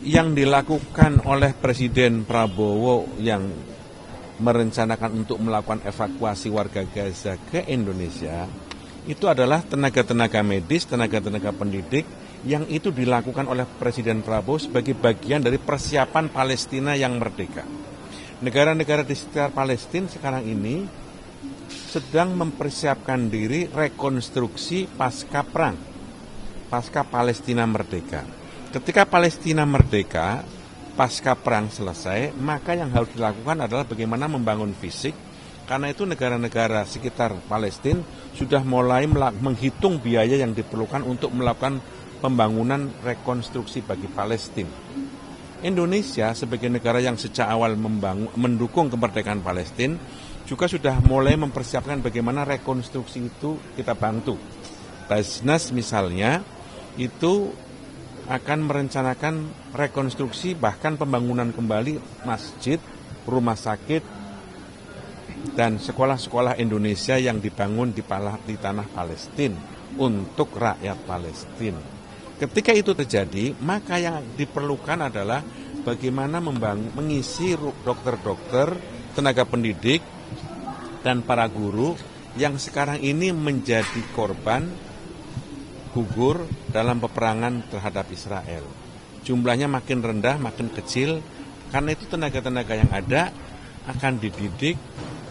Yang dilakukan oleh Presiden Prabowo yang merencanakan untuk melakukan evakuasi warga Gaza ke Indonesia itu adalah tenaga-tenaga medis, tenaga-tenaga pendidik yang itu dilakukan oleh Presiden Prabowo sebagai bagian dari persiapan Palestina yang merdeka. Negara-negara di sekitar Palestina sekarang ini sedang mempersiapkan diri rekonstruksi pasca perang, pasca Palestina merdeka. Ketika Palestina merdeka, pasca perang selesai, maka yang harus dilakukan adalah bagaimana membangun fisik, karena itu negara-negara sekitar Palestina sudah mulai menghitung biaya yang diperlukan untuk melakukan pembangunan rekonstruksi bagi Palestina. Indonesia sebagai negara yang sejak awal mendukung kemerdekaan Palestina juga sudah mulai mempersiapkan bagaimana rekonstruksi itu kita bantu. Basnas misalnya itu akan merencanakan rekonstruksi bahkan pembangunan kembali masjid, rumah sakit, dan sekolah-sekolah Indonesia yang dibangun di tanah Palestina untuk rakyat Palestina. Ketika itu terjadi, maka yang diperlukan adalah bagaimana mengisi dokter-dokter, tenaga pendidik, dan para guru yang sekarang ini menjadi korban gugur dalam peperangan terhadap Israel. Jumlahnya makin rendah, makin kecil, karena itu tenaga-tenaga yang ada akan dididik,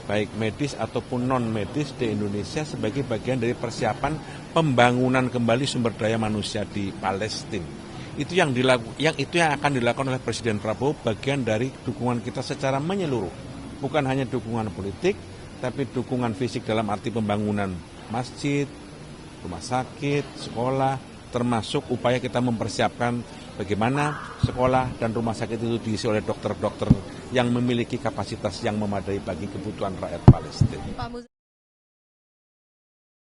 baik medis ataupun non-medis di Indonesia sebagai bagian dari persiapan pembangunan kembali sumber daya manusia di Palestina. Itu yang akan dilakukan oleh Presiden Prabowo, bagian dari dukungan kita secara menyeluruh. Bukan hanya dukungan politik, tapi dukungan fisik dalam arti pembangunan masjid, rumah sakit, sekolah, termasuk upaya kita mempersiapkan bagaimana sekolah dan rumah sakit itu diisi oleh dokter-dokter yang memiliki kapasitas yang memadai bagi kebutuhan rakyat Palestina.